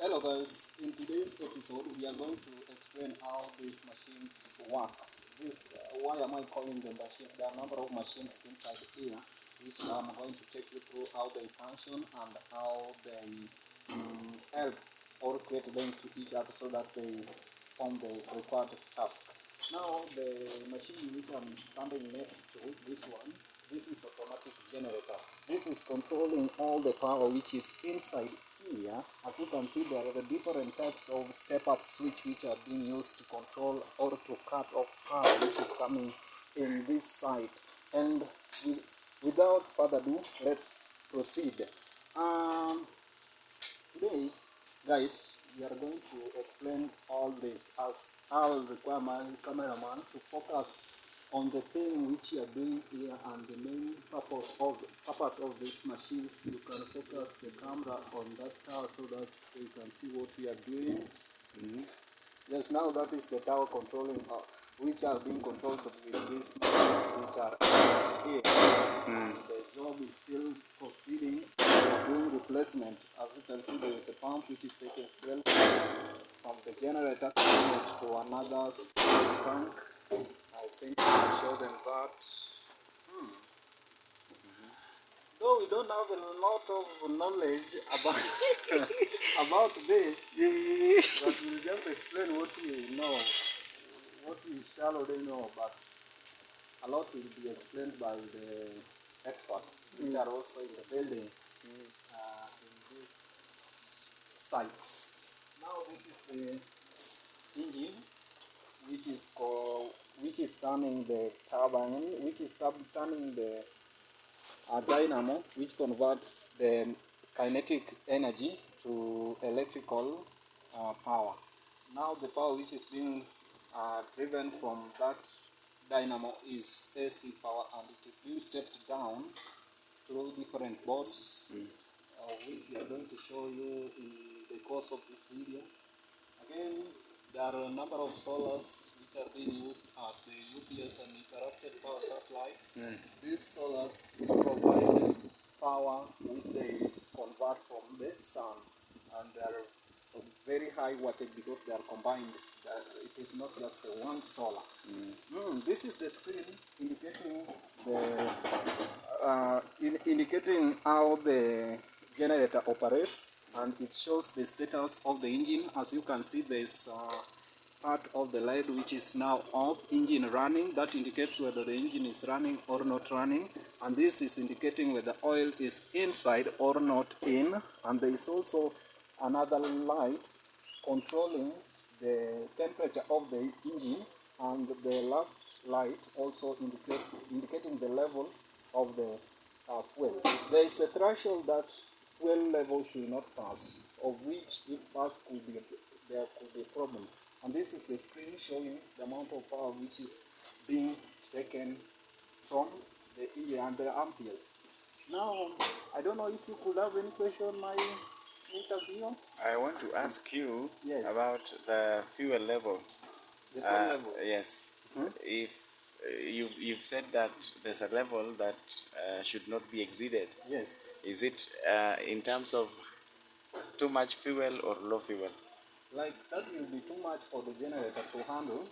Hello guys, in today's episode we are going to explain how these machines work. Why am I calling them machines? There are a number of machines inside here which I'm going to take you through how they function and how they help or create link to each other so that they perform the required task. Now the machine which I'm standing next to, this is automatic generator. This is controlling all the power which is inside here. As you can see, there are the different types of step-up switch which are being used to control or to cut off power which is coming in this side. And without further ado, let's proceed. Today, guys, we are going to explain all this as I'll require my cameraman to focus on the thing which you are doing here and the main purpose of these machines. You can focus the camera on that tower so that you can see what we are doing. Yes, now that is the tower controlling which are being controlled with these machines which are here. The job is still proceeding. We are doing replacement. As you can see, there is a pump which is taking fuel from the generator to another tank. I think I'll show them that. Though we don't have a lot of knowledge about about this, but we'll just explain what we know, what we shall already know, but a lot will be explained by the experts, which are also in the building in this site. Now this is the engine, which is turning the turbine, which is turning the dynamo, which converts the kinetic energy to electrical power. Now the power which is being driven from that dynamo is AC power, and it is being stepped down through different boards, which we are going to show you in the course of this video. Again, there are a number of solars which are being used as the UPS and interrupted power supply. These solars provide power which they convert from the sun, and they are of very high wattage because they are combined. It is not just one solar. This is the screen indicating how the generator operates, and it shows the status of the engine. As you can see, there is part of the light which is now off, engine running. That indicates whether the engine is running or not running, and this is indicating whether oil is inside or not in. And there is also another light controlling the temperature of the engine, and the last light also indicating the level of the fuel. There is a threshold that fuel level should not pass, of which if passed there could be a problem. And this is the screen showing the amount of power which is being taken from the E and the amperes. Now, I don't know if you could have any question, my interviewer. I want to ask you Yes. about the fuel level. The fuel level. Yes. If you've said that there's a level that should not be exceeded. Yes. Is it in terms of too much fuel or low fuel? Like that will be too much for the generator to handle.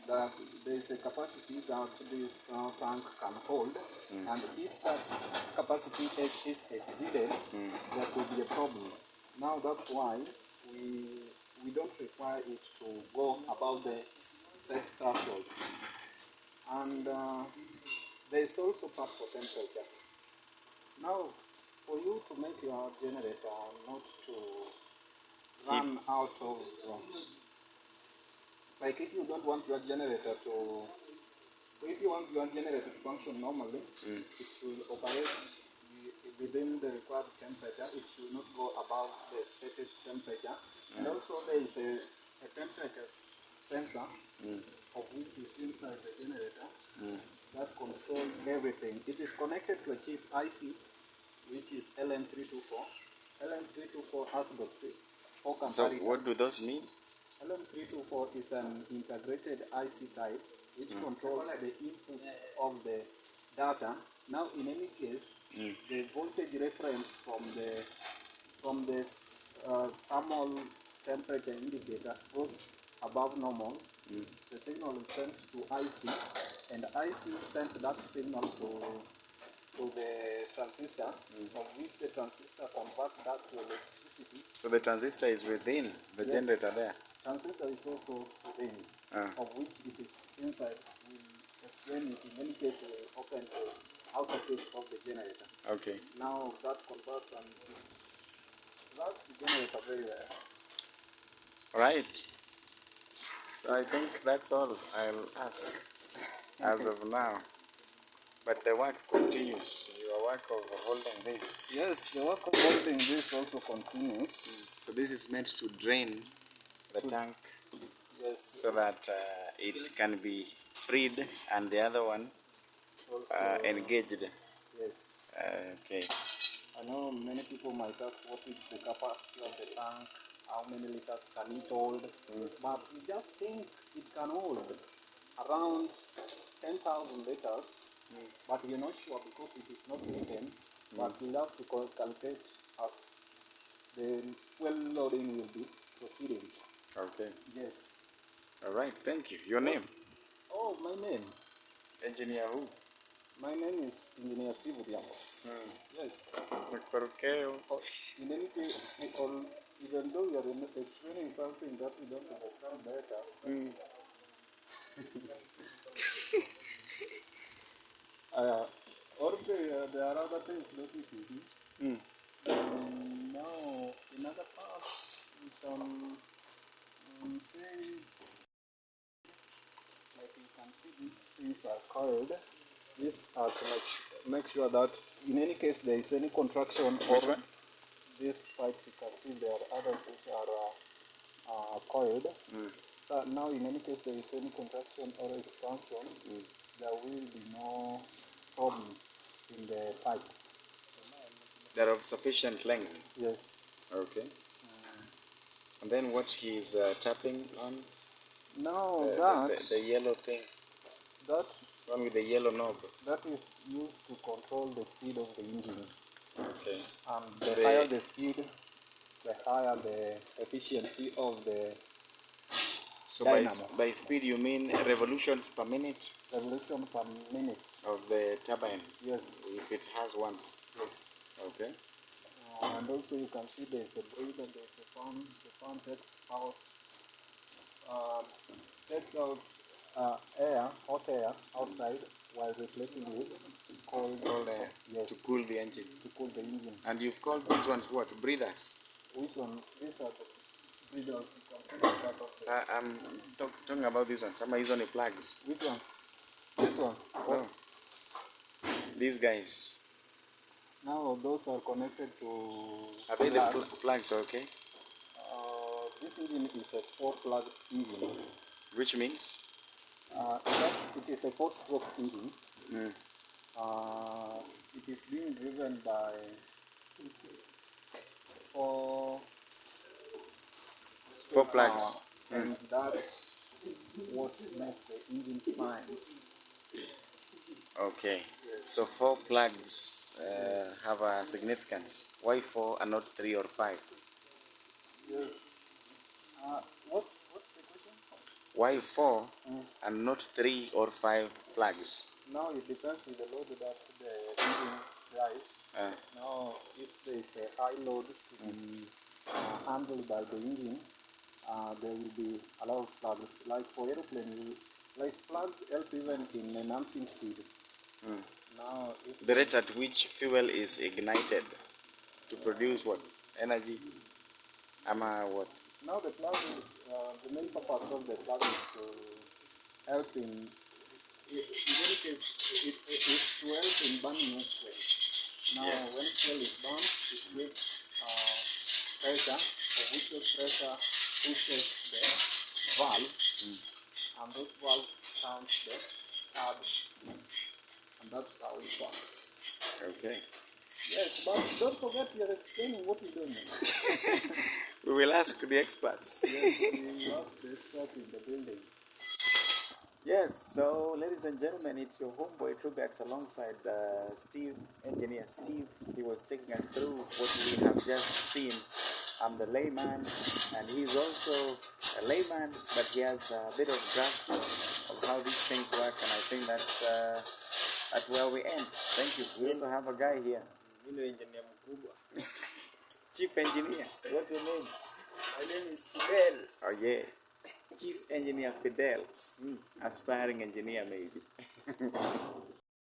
That there is a capacity that this tank can hold, and if that capacity is exceeded, there could be a problem. Now that's why we don't require it to go above the set threshold. And there is also part for temperature. Now, for you to make your generator not to run out of like if you don't want your generator to function normally, it should operate within the required temperature. It should not go above the stated temperature. And also there is a temperature sensor of which is inside the generator that controls everything. It is connected to a chip IC which is LM324. LM324 has got 4 comparators. So what do those mean? LM324 is an integrated IC type which controls the input of the data. Now, in any case, the voltage reference from the thermal temperature indicator goes above normal, the signal is sent to IC, and IC sent that signal to the transistor, of which the transistor convert that to electricity. So the transistor is within the Yes. generator there. Transistor is also within, of which it is inside. We'll explain it. In any case, we'll open the outer case of the generator. Okay. Now that converts and runs the generator very well. Right. So I think that's all I'll ask as of now. But the work continues. Your work of holding this. Yes, the work of holding this also continues. So this is meant to drain the tank, Yes. so that it can be freed and the other one Also, engaged. yes. Okay. I know many people might ask what is the capacity of the tank, how many liters can it hold, but we just think it can hold around 10,000 liters, but we're not sure because it is not written, but we'll have to calculate as the fuel loading will be proceeding. Okay. Yes. All right. Thank you. Your name? Oh, my name? Engineer who? My name is Engineer Steve Odhiambo. Yes. Oh, in any case, even though you are explaining something that we don't understand better, or there are other things that we do. Now, in other parts, we can say, like you can see, these things are coiled. These are to make sure that in any case there is any contraction or these pipes, you can see there are others which are coiled. So now in any case there is any contraction or expansion, there will be no problem in the pipe. They're of sufficient length. Yes. Okay. And then what he's tapping on? Now The yellow thing. that One with the yellow knob. that is used to control the speed of the engine. Okay. And the higher the speed, the higher the efficiency of the So dynamo. by speed you mean revolutions per minute Revolution per minute. of the turbine, Yes. if it has one. Yes. Okay. And also you can see there's a blade and there's a fan. The fan takes out air, hot air outside while replacing with cold air yes, to cool the engine. to cool the engine. And you've called these ones what? Breathers? Which one? These are the breathers. You can see the part of the... I'm talking about these ones. Some are using plugs. Which ones? These ones? No. These guys. Now those are connected to Are they the plugs. plugs? Okay. This engine is a 4-plug engine. Which means? It is a 4-stroke engine. It is being driven by four plugs. and that's what makes the engine spines. Okay. So 4 plugs have a significance. Why 4 and not 3 or 5? Yes. What's the question? Why 4 and not 3 or 5 plugs? Now it depends on the load that the engine drives. Now if there is a high load to be handled by the engine, there will be a lot of plugs. Like for aeroplane, like plugs help even in enhancing speed. Now if The rate at which fuel is ignited to produce what? Energy? What? now the plug is, the main purpose of the plug is to help in any case it is to help in burning of fuel. Now when fuel is burned, it gives pressure, for which the pressure pushes the valve, and this valve turns the turbines, and that's how it works. Okay. Yes, but don't forget you're explaining what you don't know. We will ask the experts. Yes, we ask the expert in the building. Yes, so ladies and gentlemen, it's your homeboy Trugax alongside Steve, engineer Steve. He was taking us through what we have just seen I'm the layman, and he's also a layman, but he has a bit of grasp of how these things work, and I think that's where we end. Thank you. We also have a guy here. Engineer mkubwa. Chief engineer. What's your name? My name is Fidel. Oh yeah. Chief engineer Fidel. Aspiring engineer maybe.